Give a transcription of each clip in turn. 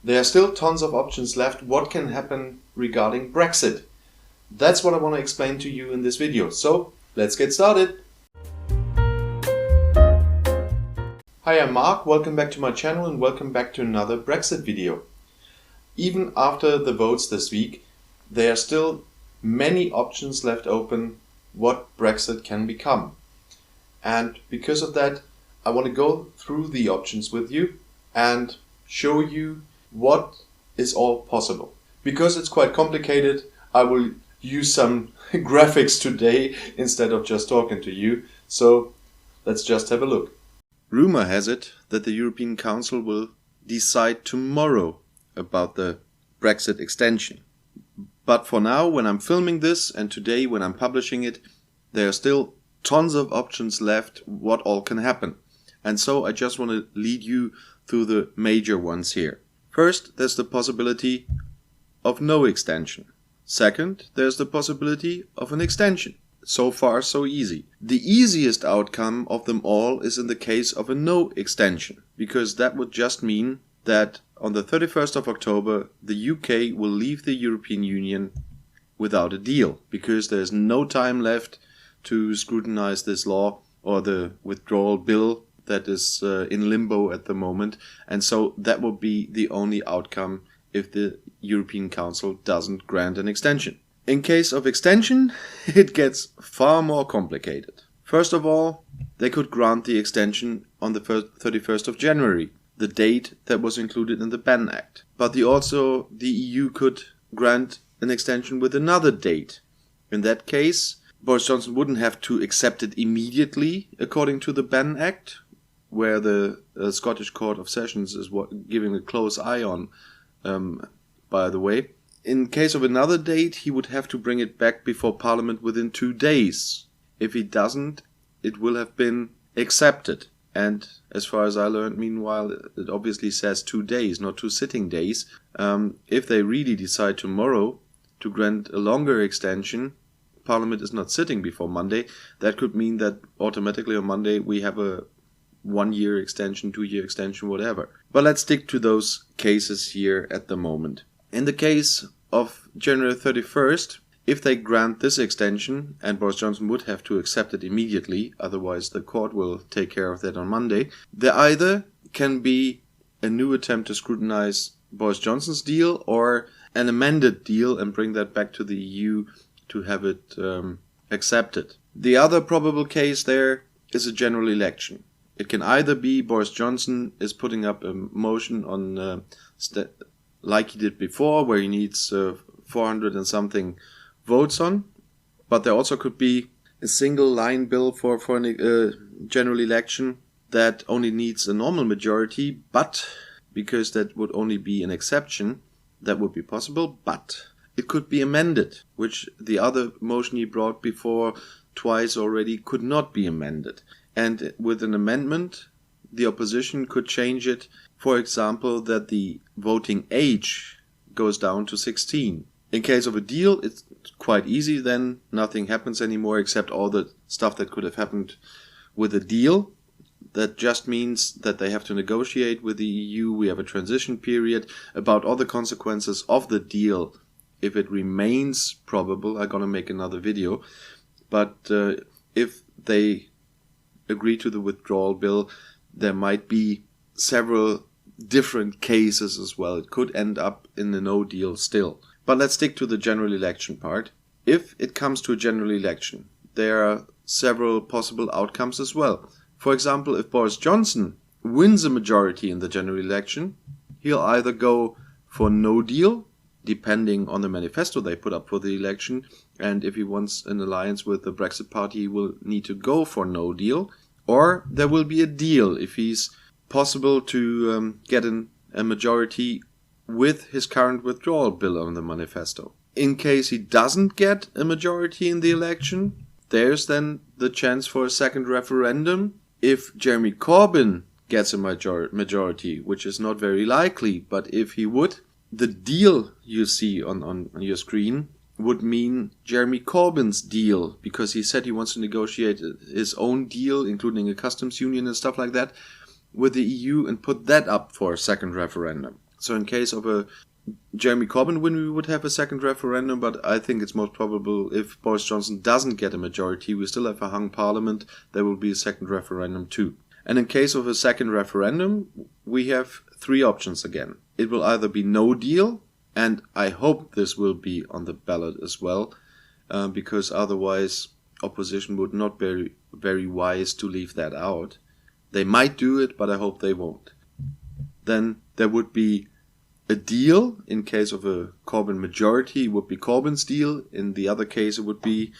There are still tons of options left. What can happen regarding Brexit? That's what I want to explain to you in this video. So let's get started. Hi, I'm Mark. Welcome back to my channel and welcome back to another Brexit video. Even after the votes this week, there are still many options left open what Brexit can become. And because of that, I want to go through the options with you and show you what is all possible. Because it's quite complicated, I will use some graphics today instead of just talking to you. So let's just have a look. Rumor has it that the European Council will decide tomorrow about the Brexit extension. But for now, when I'm filming this and today when I'm publishing it, there are still tons of options left what all can happen. And so I just want to lead you through the major ones here. First, there's the possibility of no extension. Second, there's the possibility of an extension. So far, so easy. The easiest outcome of them all is in the case of a no extension, because that would just mean that on the 31st of October, the UK will leave the European Union without a deal, because there's no time left to scrutinize this law or the withdrawal bill that is in limbo at the moment. And so that would be the only outcome if the European Council doesn't grant an extension. In case of extension, it gets far more complicated. First of all, they could grant the extension on the 31st of January, the date that was included in the Ban Act. But the EU could grant an extension with another date. In that case, Boris Johnson wouldn't have to accept it immediately according to the Ban Act, where the Scottish Court of Sessions is giving a close eye on, by the way. In case of another date, he would have to bring it back before Parliament within 2 days. If he doesn't, it will have been accepted. And as far as I learned, meanwhile, it obviously says 2 days, not 2 sitting days. If they really decide tomorrow to grant a longer extension, Parliament is not sitting before Monday. That could mean that automatically on Monday we have a 1-year extension, 2-year extension, whatever. But let's stick to those cases here at the moment. In the case of January 31st, if they grant this extension, and Boris Johnson would have to accept it immediately, otherwise the court will take care of that on Monday, there either can be a new attempt to scrutinize Boris Johnson's deal or an amended deal and bring that back to the EU to have it accepted. The other probable case there is a general election. It can either be Boris Johnson is putting up a motion on like he did before, where he needs 400 and something votes on. But there also could be a single line bill for a general election that only needs a normal majority, but because that would only be an exception, that would be possible, but it could be amended, which the other motion he brought before twice already could not be amended. And with an amendment, the opposition could change it, for example, that the voting age goes down to 16. In case of a deal, it's quite easy then. Nothing happens anymore except all the stuff that could have happened with a deal. That just means that they have to negotiate with the EU. We have a transition period about all the consequences of the deal. If it remains probable, I'm going to make another video. But if they agree to the withdrawal bill, there might be several different cases as well. It could end up in a no deal still. But let's stick to the general election part. If it comes to a general election, there are several possible outcomes as well. For example, if Boris Johnson wins a majority in the general election, he'll either go for no deal, depending on the manifesto they put up for the election, and if he wants an alliance with the Brexit party, he will need to go for no deal, or there will be a deal if he's possible to get a majority with his current withdrawal bill on the manifesto. In case he doesn't get a majority in the election, there's then the chance for a second referendum. If Jeremy Corbyn gets a majority, which is not very likely, but if he would, the deal you see on your screen would mean Jeremy Corbyn's deal, because he said he wants to negotiate his own deal, including a customs union and stuff like that, with the EU and put that up for a second referendum. So in case of a Jeremy Corbyn win, we would have a second referendum, but I think it's most probable if Boris Johnson doesn't get a majority, we still have a hung parliament, there will be a second referendum too. And in case of a second referendum, we have three options again. It will either be no deal, and I hope this will be on the ballot as well, because otherwise opposition would not be very wise to leave that out. They might do it, but I hope they won't. Then there would be a deal. In case of a Corbyn majority, it would be Corbyn's deal. In the other case, it would be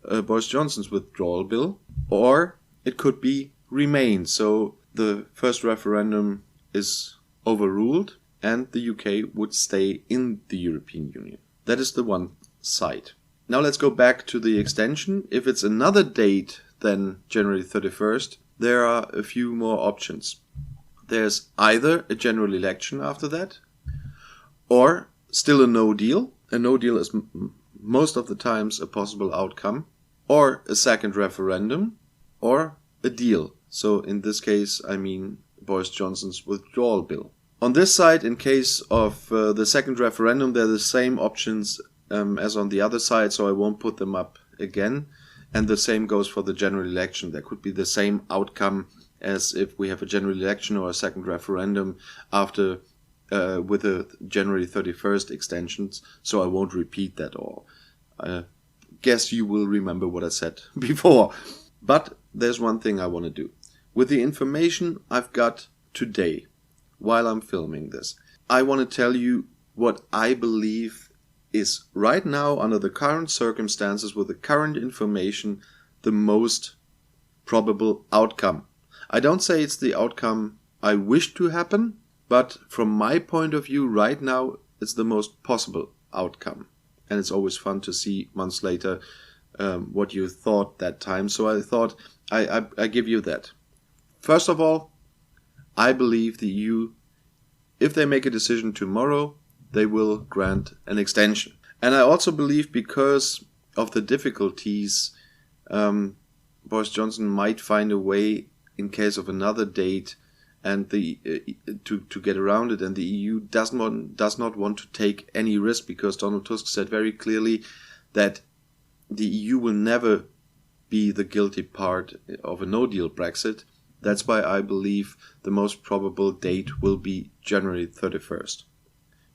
Boris Johnson's withdrawal bill. Or it could be Remain. So the first referendum is overruled and the UK would stay in the European Union. That is the one side. Now let's go back to the extension. If it's another date than January 31st, there are a few more options. There's either a general election after that, or still a no deal. A no deal is most of the times a possible outcome, or a second referendum, or a deal. So in this case, I mean Boris Johnson's withdrawal bill. On this side, in case of the second referendum, they're the same options as on the other side, so I won't put them up again. And the same goes for the general election. There could be the same outcome as if we have a general election or a second referendum after with the January 31st extensions, so I won't repeat that all. I guess you will remember what I said before. But there's one thing I want to do. With the information I've got today, while I'm filming this, I want to tell you what I believe is right now, under the current circumstances, with the current information, the most probable outcome. I don't say it's the outcome I wish to happen, but from my point of view right now, it's the most possible outcome. And it's always fun to see months later what you thought that time. So I thought I give you that. First of all, I believe the EU, if they make a decision tomorrow, they will grant an extension. And I also believe because of the difficulties, Boris Johnson might find a way in case of another date and to get around it. And the EU does not want to take any risk, because Donald Tusk said very clearly that the EU will never be the guilty part of a no-deal Brexit. That's why I believe the most probable date will be January 31st.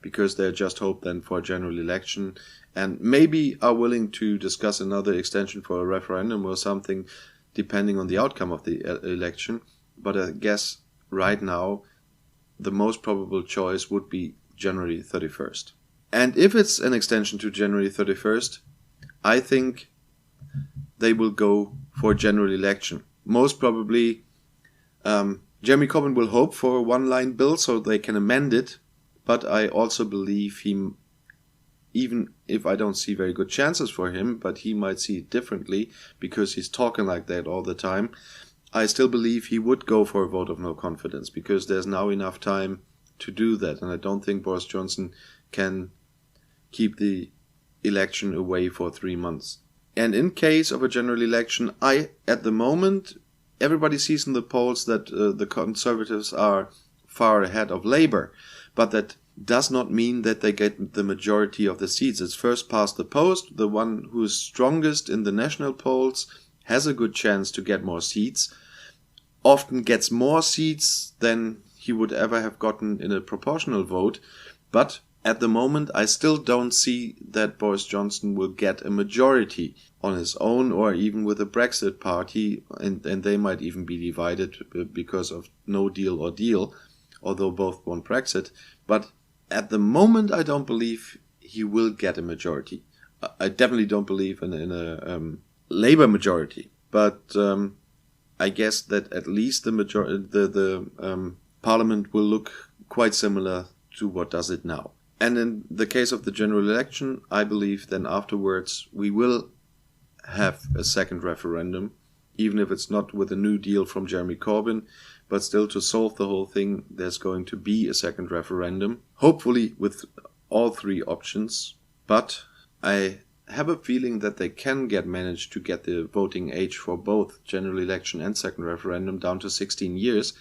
Because they just hope then for a general election and maybe are willing to discuss another extension for a referendum or something depending on the outcome of the election. But I guess right now the most probable choice would be January 31st. And if it's an extension to January 31st, I think they will go for a general election. Most probably Jeremy Corbyn will hope for a one-line bill so they can amend it. But I also believe him, even if I don't see very good chances for him, but he might see it differently because he's talking like that all the time. I still believe he would go for a vote of no confidence because there's now enough time to do that. And I don't think Boris Johnson can keep the election away for 3 months. And in case of a general election, at the moment, everybody sees in the polls that the Conservatives are far ahead of Labour. But that does not mean that they get the majority of the seats. It's first past the post. The one who is strongest in the national polls has a good chance to get more seats, often gets more seats than he would ever have gotten in a proportional vote. But at the moment, I still don't see that Boris Johnson will get a majority on his own or even with the Brexit party, and they might even be divided because of no deal or deal, although both want Brexit. But at the moment, I don't believe he will get a majority. I definitely don't believe in a Labour majority. But I guess that at least the Parliament will look quite similar to what does it now. And in the case of the general election, I believe then afterwards we will have a second referendum, even if it's not with a new deal from Jeremy Corbyn. But still, to solve the whole thing, there's going to be a second referendum, hopefully with all three options. But I have a feeling that they can manage to get the voting age for both general election and second referendum down to 16 years.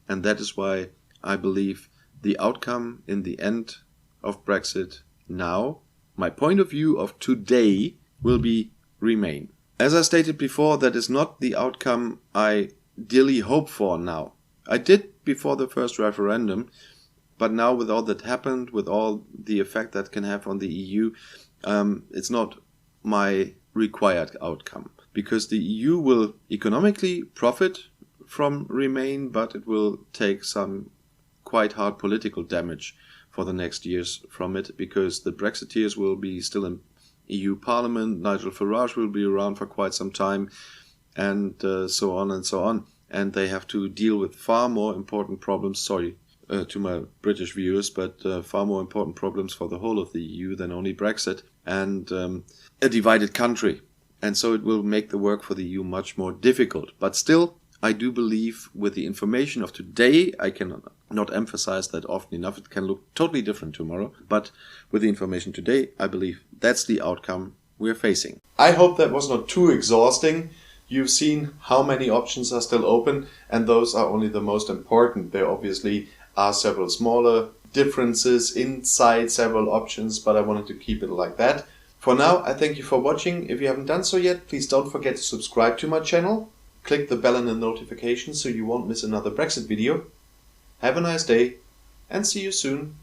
And that is why I believe the outcome in the end of Brexit now, my point of view of today, will be Remain. As I stated before, that is not the outcome I dearly hope for now. I did before the first referendum, but now with all that happened, with all the effect that can have on the EU, it's not my required outcome. Because the EU will economically profit from Remain, but it will take some quite hard political damage for the next years from it, because the Brexiteers will be still in EU Parliament, Nigel Farage will be around for quite some time, and so on and so on. And they have to deal with far more important problems, sorry to my British viewers, but far more important problems for the whole of the EU than only Brexit, and a divided country. And so it will make the work for the EU much more difficult. But still, I do believe with the information of today, I can not emphasize that often enough, it can look totally different tomorrow. But with the information today, I believe that's the outcome we're facing. I hope that was not too exhausting. You've seen how many options are still open, and those are only the most important. There obviously are several smaller differences inside several options, but I wanted to keep it like that. For now, I thank you for watching. If you haven't done so yet, please don't forget to subscribe to my channel. Click the bell and the notifications so you won't miss another Brexit video. Have a nice day and see you soon.